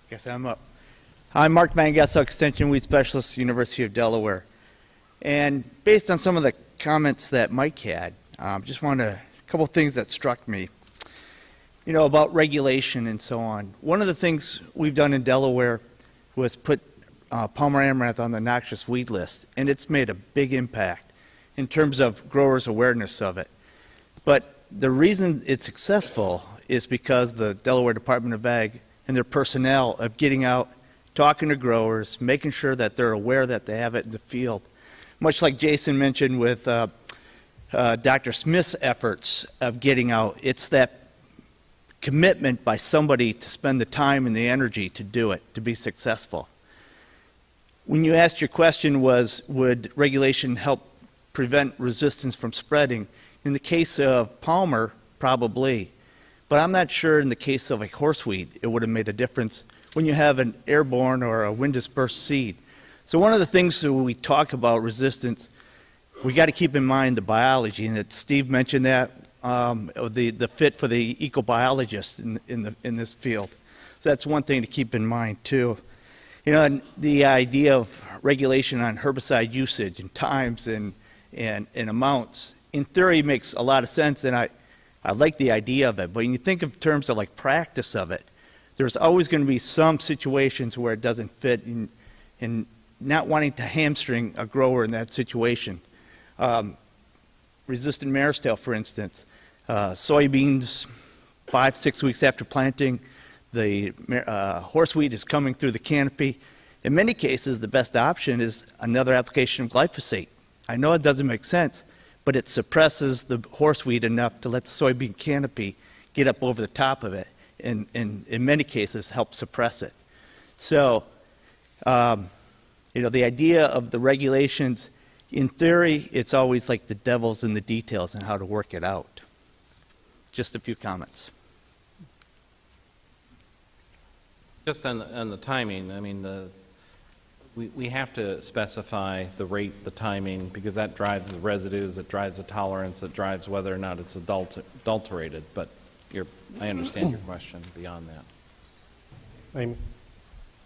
Guess I'm up. I'm Mark Mangasso, Extension Weed Specialist, University of Delaware. And based on some of the comments that Mike had, just wanted a couple things that struck me, about regulation and so on. One of the things we've done in Delaware was put Palmer amaranth on the noxious weed list, and it's made a big impact in terms of growers' awareness of it. But the reason it's successful is because the Delaware Department of Ag and their personnel of getting out, talking to growers, making sure that they're aware that they have it in the field. Much like Jason mentioned with Dr. Smith's efforts of getting out, it's that commitment by somebody to spend the time and the energy to do it, to be successful. When you asked your question was, would regulation help prevent resistance from spreading? In the case of Palmer, probably. But I'm not sure in the case of a horseweed it would have made a difference when you have an airborne or a wind dispersed seed. So one of the things that we talk about resistance, we got to keep in mind the biology, and that Steve mentioned that the fit for the ecobiologist in this field. So that's one thing to keep in mind too. And the idea of regulation on herbicide usage and times and amounts, in theory, makes a lot of sense, and I like the idea of it. But when you think in terms of like practice of it, there's always going to be some situations where it doesn't fit, and not wanting to hamstring a grower in that situation. Resistant mare's tail, for instance. Soybeans, 5-6 weeks after planting, the horseweed is coming through the canopy. In many cases, the best option is another application of glyphosate. I know it doesn't make sense, but it suppresses the horseweed enough to let the soybean canopy get up over the top of it, and in many cases help suppress it. So, the idea of the regulations, in theory, it's always like the devil's in the details and how to work it out. Just a few comments. Just on the timing, I mean, we have to specify the rate, the timing, because that drives the residues, it drives the tolerance, it drives whether or not it's adulterated. But I understand your question beyond that. Amy?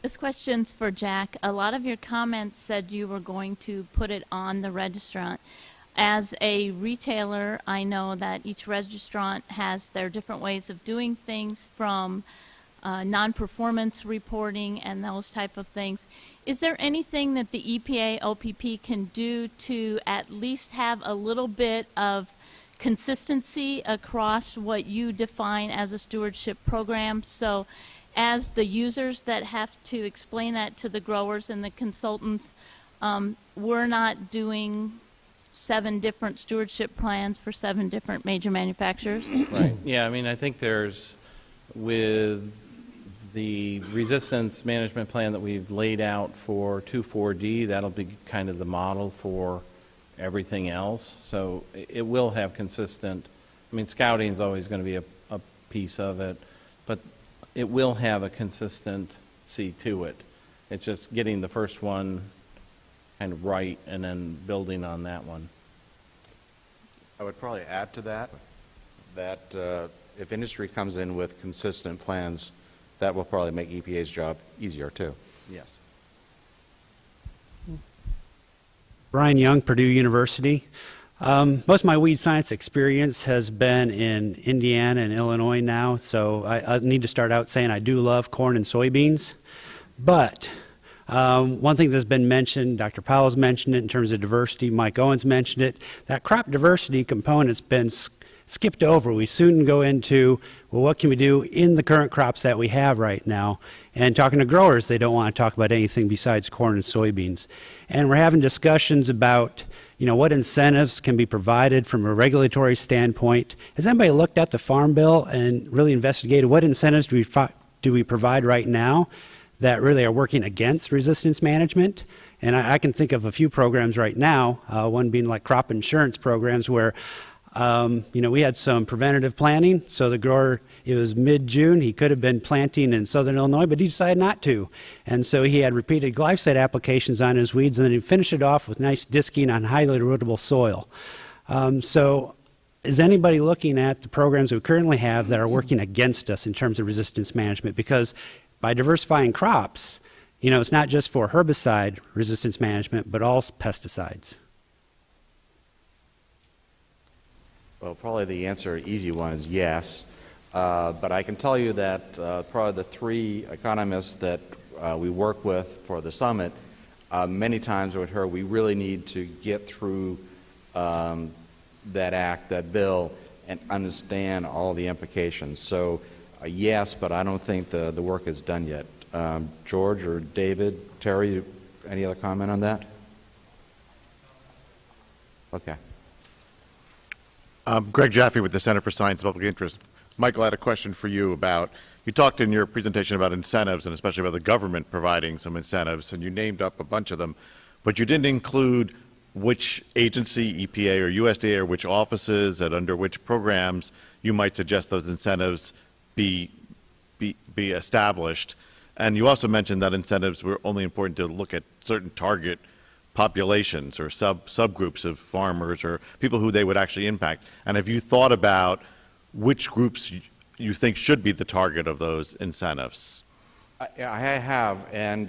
This question's for Jack. A lot of your comments said you were going to put it on the registrant. As a retailer, I know that each registrant has their different ways of doing things, from non-performance reporting and those type of things. Is there anything that the EPA OPP can do to at least have a little bit of consistency across what you define as a stewardship program? So as the users that have to explain that to the growers and the consultants, we're not doing 7 different stewardship plans for 7 different major manufacturers? Right. Yeah, I mean, I think with the resistance management plan that we've laid out for 2,4-D, that'll be kind of the model for everything else. So it will have consistent, I mean, scouting is always going to be a piece of it, but it will have a consistency to it. It's just getting the first one kind of right and then building on that one. I would probably add to that if industry comes in with consistent plans, that will probably make EPA's job easier too. Yes. Brian Young, Purdue University. Most of my weed science experience has been in Indiana and Illinois now, so I need to start out saying I do love corn and soybeans. But one thing that's been mentioned, Dr. Powell's mentioned it in terms of diversity, Mike Owens mentioned it, that crop diversity component's been skipped over. We soon go into, well, what can we do in the current crops that we have right now? And talking to growers, they don't want to talk about anything besides corn and soybeans. And we're having discussions about, what incentives can be provided from a regulatory standpoint. Has anybody looked at the Farm Bill and really investigated what incentives do we provide right now that really are working against resistance management? And I can think of a few programs right now, one being like crop insurance programs where we had some preventative planting, so the grower, it was mid-June, he could have been planting in southern Illinois, but he decided not to. And so he had repeated glyphosate applications on his weeds, and then he finished it off with nice disking on highly erodible soil. So is anybody looking at the programs we currently have that are working against us in terms of resistance management? Because by diversifying crops, you know, it's not just for herbicide resistance management, but all pesticides. Well, probably the answer, easy one, is yes. But I can tell you that probably the three economists that we work with for the summit, many times with her, we really need to get through that act, that bill, and understand all the implications. So yes, but I don't think the work is done yet. George or David, Terry, any other comment on that? Okay. Greg Jaffe with the Center for Science and Public Interest. Michael, I had a question for you about, you talked in your presentation about incentives and especially about the government providing some incentives, and you named up a bunch of them, but you didn't include which agency, EPA or USDA, or which offices and under which programs you might suggest those incentives be established. And you also mentioned that incentives were only important to look at certain target populations or subgroups of farmers or people who they would actually impact. And have you thought about which groups you think should be the target of those incentives? I have, and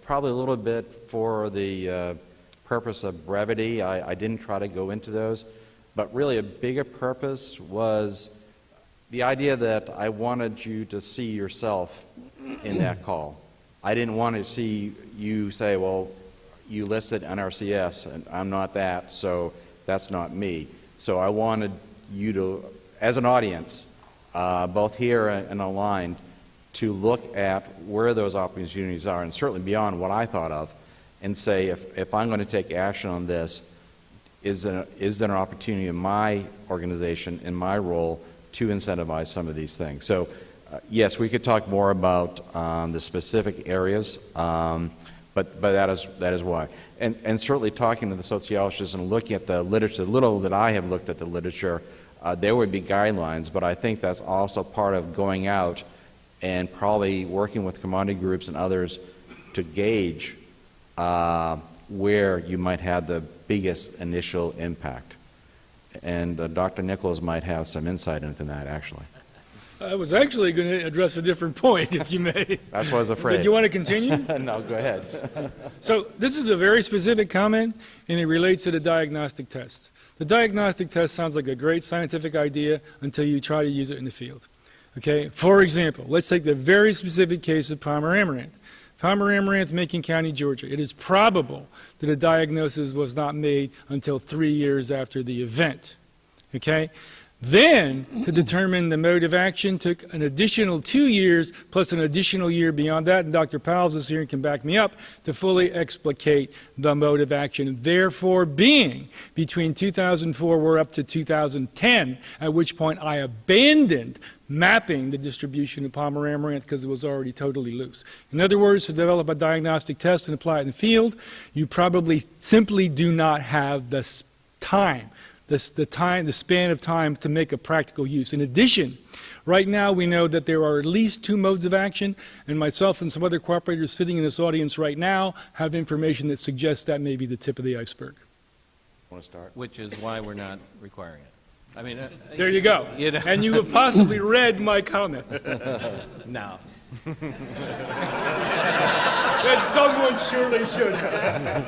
probably a little bit for the purpose of brevity, I didn't try to go into those, but really a bigger purpose was the idea that I wanted you to see yourself in that call. I didn't want to see you say, well, you listed NRCS, and I'm not that, so that's not me. So I wanted you to, as an audience, both here and online, to look at where those opportunities are, and certainly beyond what I thought of, and say, if I'm going to take action on this, is there an opportunity in my organization, in my role, to incentivize some of these things? So, yes, we could talk more about the specific areas, but that is why. And certainly talking to the sociologists and looking at the literature, the little that I have looked at the literature, there would be guidelines, but I think that's also part of going out and probably working with commodity groups and others to gauge where you might have the biggest initial impact. And Dr. Nichols might have some insight into that, actually. I was actually going to address a different point, if you may. That's what I was afraid. Did you want to continue? No, go ahead. So this is a very specific comment, and it relates to the diagnostic test. The diagnostic test sounds like a great scientific idea until you try to use it in the field. Okay? For example, let's take the very specific case of Palmer amaranth. Palmer amaranth, Macon County, Georgia. It is probable that a diagnosis was not made until 3 years after the event. Okay? Then, to determine the mode of action, took an additional 2 years plus an additional year beyond that, and Dr. Powles is here and can back me up, to fully explicate the mode of action. Therefore, being between 2004, we're up to 2010, at which point I abandoned mapping the distribution of Palmer amaranth because it was already totally loose. In other words, to develop a diagnostic test and apply it in the field, you probably simply do not have the time. The span of time to make a practical use. In addition, right now we know that there are at least 2 modes of action, and myself and some other cooperators sitting in this audience right now have information that suggests that may be the tip of the iceberg. Want to start? Which is why we're not requiring it. I mean, there you go. You know. And you have possibly read my comment. No. That someone surely should have.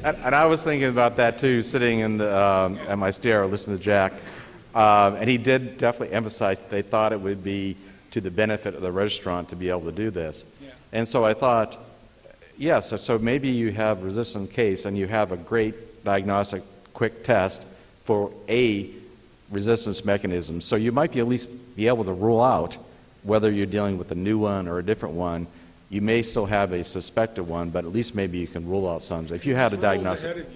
And I was thinking about that too, sitting in the, at my stair listening to Jack. And he did definitely emphasize that they thought it would be to the benefit of the registrant to be able to do this. Yeah. And so I thought, yes, so maybe you have a resistant case and you have a great diagnostic quick test for a resistance mechanism. So you might be at least be able to rule out whether you're dealing with a new one or a different one. You may still have a suspected one, but at least maybe you can rule out some. If you had a diagnostic.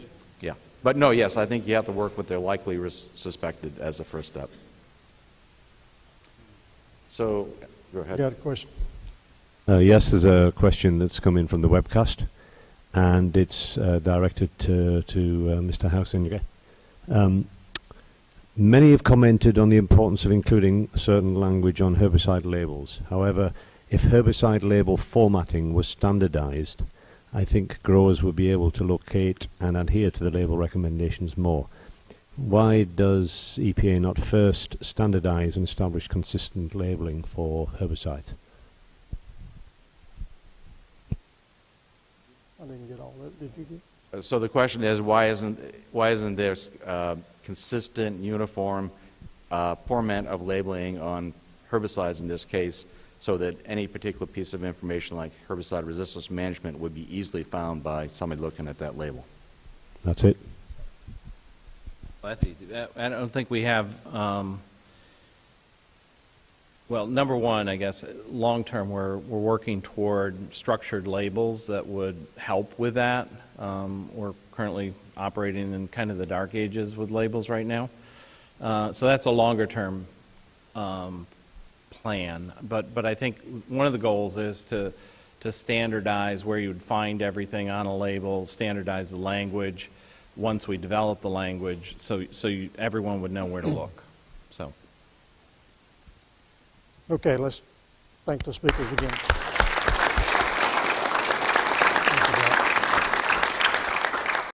Yeah. But no, yes, I think you have to work with their likely suspected as the first step. So, go ahead. I got a question. Yes, there's a question that's come in from the webcast, and it's directed to Mr. Housenger. Many have commented on the importance of including certain language on herbicide labels. However, if herbicide label formatting was standardized, I think growers would be able to locate and adhere to the label recommendations more. Why does EPA not first standardize and establish consistent labeling for herbicides? didn't get all that. Did you get? So the question is, why isn't there consistent, uniform format of labeling on herbicides in this case, so that any particular piece of information like herbicide resistance management would be easily found by somebody looking at that label? That's it. Well, that's easy. I don't think we have, well, number one, I guess, long-term, we're working toward structured labels that would help with that. We're currently operating in kind of the dark ages with labels right now. So that's a longer-term plan. But I think one of the goals is to standardize where you would find everything on a label, standardize the language once we develop the language, so everyone would know where to look. So. Okay, let's thank the speakers again.